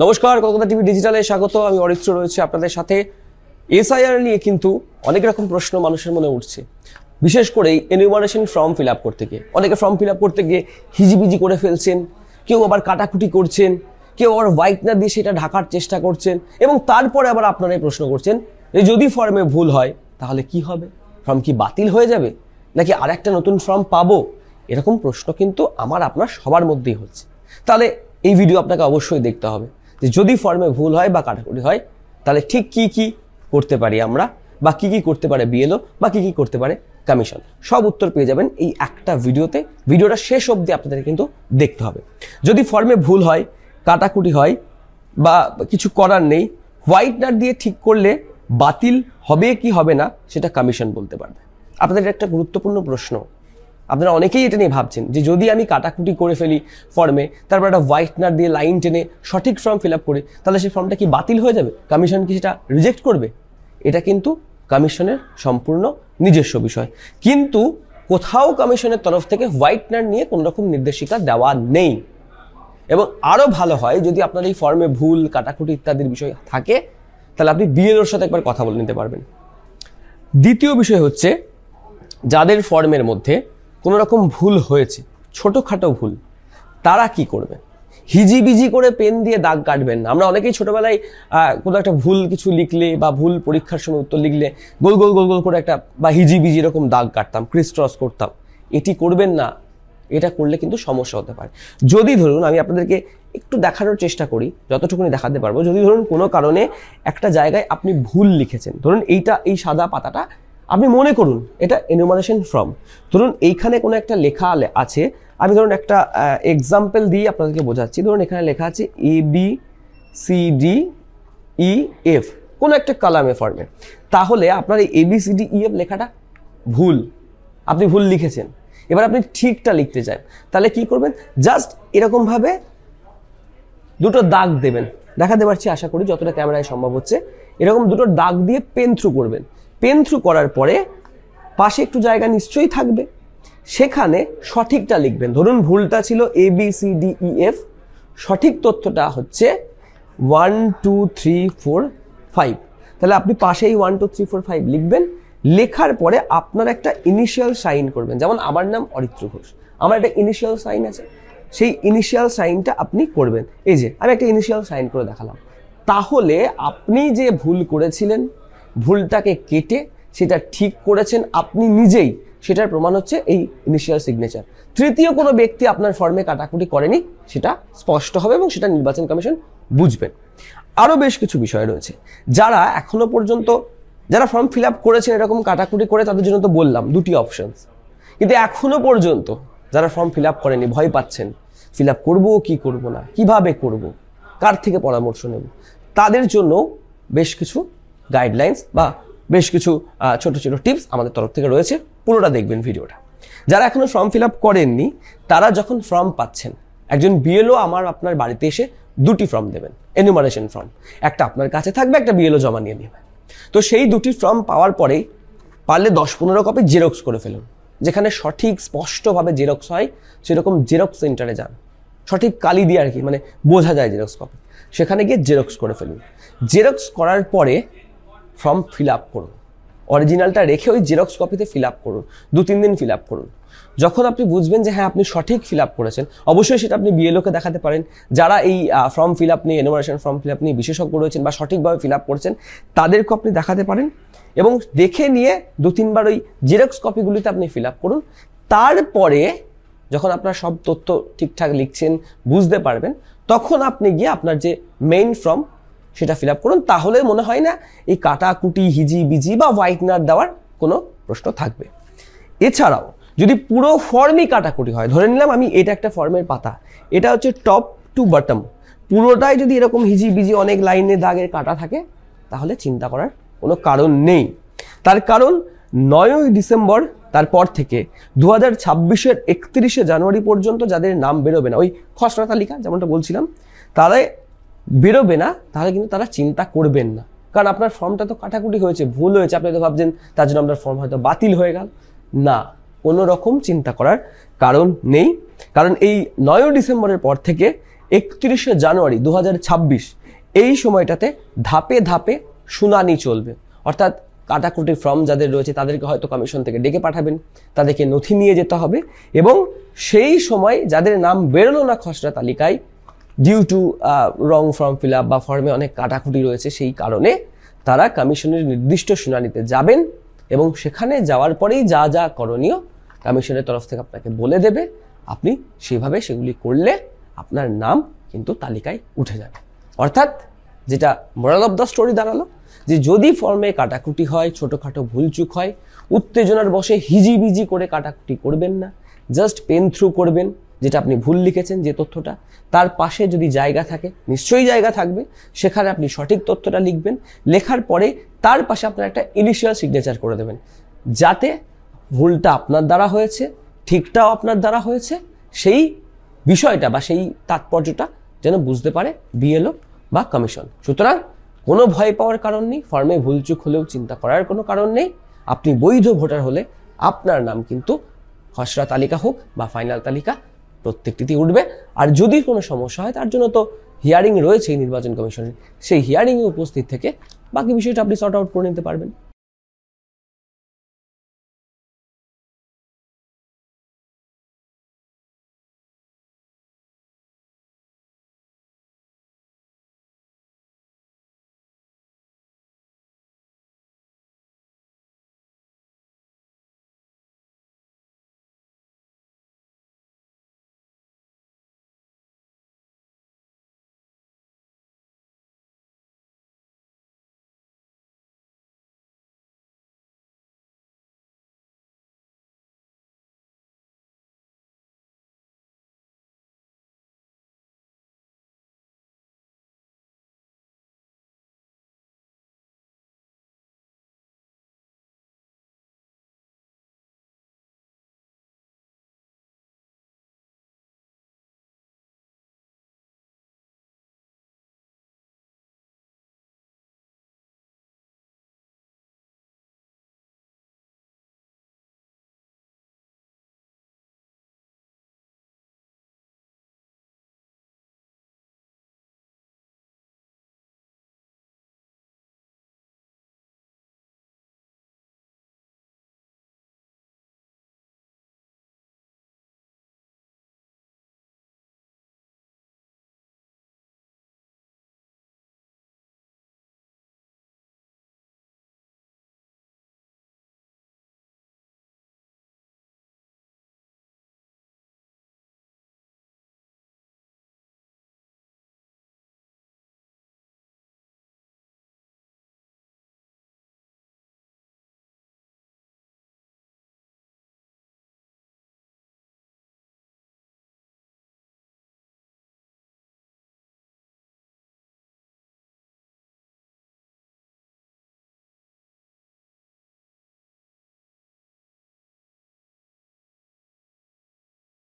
নমস্কার, কলকাতা টিভি ডিজিটালে স্বাগত। আমি অরিত্র রয়েছে আপনাদের সাথে। এসআইআর নিয়ে কিন্তু অনেক রকম প্রশ্ন মানুষের মনে উঠছে, বিশেষ করে এনুমারেশন ফর্ম ফিল আপ করতে গিয়ে। অনেকে ফর্ম ফিল আপ করতে গিয়ে হিজিবিজি করে ফেলছেন, কেউ আবার কাটাকুটি করছেন, কেউ আবার হোয়াইটনার দিয়ে সেটা ঢাকার চেষ্টা করছেন, এবং তারপরে আবার আপনারাই প্রশ্ন করছেন যে যদি ফর্মে ভুল হয় তাহলে কি হবে? ফর্ম কি বাতিল হয়ে যাবে, নাকি আর একটা নতুন ফর্ম পাবো? এরকম প্রশ্ন কিন্তু আমার আপনার সবার মধ্যেই হচ্ছে। তাহলে এই ভিডিও আপনাকে অবশ্যই দেখতে হবে যে যদি ফর্মে ভুল হয় বা কাটাকুটি হয় তাহলে ঠিক কি কি করতে পারি আমরা, বা কি কি করতে পারে বিএলও, বা কি কি করতে পারে কমিশন। সব উত্তর পেয়ে যাবেন এই একটা ভিডিওতে। ভিডিওটা শেষ অবধি আপনাদের কিন্তু দেখতে হবে। যদি ফর্মে ভুল হয়, কাটাকুটি হয়, বা কিছু করার নেই, হোয়াইটনার দিয়ে ঠিক করলে বাতিল হবে কি হবে না সেটা কমিশন বলতে পারবে। আপনাদের একটা গুরুত্বপূর্ণ প্রশ্ন, আপনারা অনেকেই এটা নিয়ে ভাবছেন যে যদি আমি কাটাকুটি করে ফেলি ফর্মে, তারপর একটা হোয়াইটনার দিয়ে লাইন টেনে সঠিক ফর্ম ফিল আপ করি, তাহলে সেই ফর্মটা কি বাতিল হয়ে যাবে? কমিশন কি সেটা রিজেক্ট করবে? এটা কিন্তু কমিশনের সম্পূর্ণ নিজস্ব বিষয়, কিন্তু কোথাও কমিশনের তরফ থেকে হোয়াইটনার নিয়ে কোনো রকম নির্দেশিকা দেওয়া নেই। এবং আরও ভালো হয় যদি আপনার এই ফর্মে ভুল, কাটাকুটি ইত্যাদির বিষয় থাকে, তাহলে আপনি বিএলওর সাথে একবার কথা বলে নিতে পারবেন। দ্বিতীয় বিষয় হচ্ছে, যাদের ফর্মের মধ্যে কোনো রকম ভুল হয়েছে, ছোটোখাটো ভুল, তারা কি করবে? হিজিবিজি করে পেন দিয়ে দাগ কাটবেন না। আমরা অনেকেই ছোটোবেলায় কোনো একটা ভুল কিছু লিখলে বা ভুল পরীক্ষার সময় উত্তর লিখলে গোল গোল গোল গোল করে একটা বা হিজিবিজি এরকম দাগ কাটতাম, ক্রিস ক্রস করতাম। এটি করবেন না। এটা করলে কিন্তু সমস্যা হতে পারে। যদি ধরুন, আমি আপনাদেরকে একটু দেখানোর চেষ্টা করি, যতটুকুনি দেখাতে পারবো। যদি ধরুন কোনো কারণে একটা জায়গায় আপনি ভুল লিখেছেন, ধরুন এই সাদা পাতাটা আপনি মনে করুন এটা এনুমারেশন ফর্ম, ধরুন এইখানে কোনো একটা লেখা আছে। আমি ধরুন একটা এক্সাম্পল দিয়ে আপনাদেরকে বোঝাচ্ছি। ধরুন এখানে লেখা আছে ABCDEF, কোনো একটা কালামে ফর্মে। তাহলে আপনার এই ABCDEF লেখাটা ভুল, আপনি ভুল লিখেছেন। এবার আপনি ঠিকটা লিখতে চান, তাহলে কি করবেন? জাস্ট এরকমভাবে দুটো দাগ দেবেন। দেখাতে পারছি আশা করি, যতটা ক্যামেরায় সম্ভব হচ্ছে। এরকম দুটো দাগ দিয়ে পেন থ্রু করবেন। পেন থ্রু করার পরে পাশে একটু জায়গা নিশ্চয়ই থাকবে, সেখানে সঠিকটা লিখবেন। ধরুন ভুলটা ছিল ABCDEF, সঠিক তথ্যটা হচ্ছে 1 2 3 4 5। তাহলে আপনি পাশেই 1 2 3 4 5 লিখবেন। লেখার পরে আপনার একটা ইনিশিয়াল সাইন করবেন। যেমন আমার নাম অরিত্র ঘোষ, আমার একটা ইনিশিয়াল সাইন আছে, সেই ইনিশিয়াল সাইনটা আপনি করবেন। এই যে আমি একটা ইনিশিয়াল সাইন করে দেখালাম। তাহলে আপনি যে ভুল করেছিলেন, ভুলটাকে কেটে সেটা ঠিক করেছেন আপনি নিজেই, সেটার প্রমাণ হচ্ছে এই ইনিশিয়াল সিগনেচার। তৃতীয় কোনো ব্যক্তি আপনার ফর্মে কাটাকুটি করেনি, সেটা স্পষ্ট হবে এবং সেটা নির্বাচন কমিশন বুঝবেন। আরও বেশ কিছু বিষয় রয়েছে। যারা এখনো পর্যন্ত যারা ফর্ম ফিল আপ করেছেন এরকম কাটাকুটি করে, তাদের জন্য তো বললাম দুটি অপশনস, কিন্তু এখনো পর্যন্ত যারা ফর্ম ফিল আপ করেনি, ভয় পাচ্ছেন ফিল আপ করবো কি করব না, কিভাবে করব, কার থেকে পরামর্শ নেব, তাদের জন্য বেশ কিছু গাইডলাইন্স বা বেশ কিছু ছোট ছোট টিপস আমাদের তরফ থেকে রয়েছে। পুরোটা দেখবেন ভিডিওটা। যারা এখনো ফর্ম ফিল আপ করেননি, তারা যখন ফর্ম পাচ্ছেন, একজন বিএলও আপনার বাড়িতে এসে দুটি ফর্ম দেবেন, এনুমারেশন ফর্ম। একটা আপনার কাছে থাকবে, একটা বিএলও জমা নিয়ে নেবে। তো সেই দুটি ফর্ম পাওয়ার পরে পারলে 10-15 কপি জেরক্স করে ফেলুন। যেখানে সঠিক স্পষ্টভাবে জেরক্স হয় সেরকম জেরক্স সেন্টারে যান, সঠিক কালি দিয়ে আর কি, মানে বোঝা যায় জেরক্স কপি, সেখানে গিয়ে জেরক্স করে ফেলুন। জেরক্স করার পরে ফর্ম ফিল আপ করুন। অরিজিনালটা রেখে ওই জেরক্স কপিতে ফিল আপ করুন, 2-3 দিন ফিল আপ করুন। যখন আপনি বুঝবেন যে হ্যাঁ আপনি সঠিক ফিল আপ করেছেন, অবশ্যই সেটা আপনি বিএলওকে দেখাতে পারেন। যারা এই ফর্ম ফিল আপ নিয়ে, এনুমারেশন ফর্ম ফিল আপ নিয়ে বিশেষজ্ঞ রয়েছেন বা সঠিকভাবে ফিল আপ করছেন, তাদেরকেও আপনি দেখাতে পারেন। এবং দেখে নিয়ে 2-3 বার ওই জেরক্স কপিগুলিতে আপনি ফিল আপ করুন। তারপরে যখন আপনার সব তথ্য ঠিকঠাক লিখছেন, বুঝতে পারবেন, তখন আপনি গিয়ে আপনার যে মেইন ফর্ম সেটা ফিল আপ করুন। তাহলে মনে হয় না এই কাটাকুটি, হিজিবিজি বা হোয়াইটনার দেওয়ার কোনো প্রশ্ন থাকবে। এছাড়াও যদি পুরো ফর্মই কাটাকুটি হয়, ধরে নিলাম আমি এটা একটা ফর্মের পাতা, এটা হচ্ছে টপ টু বটম, পুরোটাই যদি এরকম হিজিবিজি অনেক লাইনে দাগের কাটা থাকে, তাহলে চিন্তা করার কোনো কারণ নেই। তার কারণ 9ই ডিসেম্বর তারপর থেকে 2026-এর 31শে জানুয়ারি পর্যন্ত যাদের নাম বেরোবে না, ওই খসড়া তালিকা যেমনটা বলছিলাম, তারা বেরোবে না, তাহলে কিন্তু তারা চিন্তা করবেন না। কারণ আপনার ফর্মটা তো কাটাকুটি হয়েছে, ভুল হয়েছে, আপনি তো ভাবছেন তার জন্য আপনার ফর্ম হয়তো বাতিল হয়ে গেল। না, কোনো রকম চিন্তা করার কারণ নেই। কারণ এই 9ই ডিসেম্বরের পর থেকে 31শে জানুয়ারি 2026 এই সময়টাতে ধাপে ধাপে শুনানি চলবে। অর্থাৎ কাটাকুটি ফর্ম যাদের রয়েছে তাদেরকে হয়তো কমিশন থেকে ডেকে পাঠাবেন, তাদেরকে নথি নিয়ে যেতে হবে, এবং সেই সময় যাদের নাম বেরোলো না খসড়া তালিকায় due to wrong form fill up বা ফর্মে অনেক কাটাকুটি রয়েছে, সেই কারণে তারা কমিশনের নির্দিষ্ট শুনানিতে যাবেন, এবং সেখানে যাওয়ার পরেই যা যা করণীয় কমিশনের তরফ থেকে আপনাকে বলে দেবে, আপনি সেভাবে সেগুলি করলে আপনার নাম কিন্তু তালিকায় উঠে যাবে। অর্থাৎ যেটা মোরাল অফ দ্য স্টোরি দাঁড়ালো যে যদি ফর্মে কাটাকুটি হয়, ছোটোখাটো ভুলচুক হয়, উত্তেজনার বশে হিজিবিজি করে কাটাকুটি করবেন না, জাস্ট পেন থ্রু করবেন যেটা আপনি ভুল লিখেছেন যে তথ্যটা, তার পাশে যদি জায়গা থাকে, নিশ্চয়ই জায়গা থাকবে, সেখানে আপনি সঠিক তথ্যটা লিখবেন, লেখার পরে তার পাশে আপনার একটা ইনিশিয়াল সিগনেচার করে দেবেন, যাতে ভুলটা আপনার দ্বারা হয়েছে, ঠিকটাও আপনার দ্বারা হয়েছে, সেই বিষয়টা বা সেই তাৎপর্যটা যেন বুঝতে পারে বিএলও বা কমিশন। সুতরাং কোনো ভয় পাওয়ার কারণ নেই, ফর্মে ভুলচুক হলেও চিন্তা করার কোনো কারণ নেই। আপনি বৈধ ভোটার হলে আপনার নাম কিন্তু খসড়া তালিকা হোক বা ফাইনাল তালিকা প্রত্যেকটিতে উঠবে। আর যদি কোনো সমস্যা হয় তার জন্য তো হিয়ারিং রয়েছেই নির্বাচন কমিশনের, সেই হিয়ারিংয়ে উপস্থিত থেকে বাকি বিষয়টা আপনি সর্ট আউট করে নিতে পারবেন।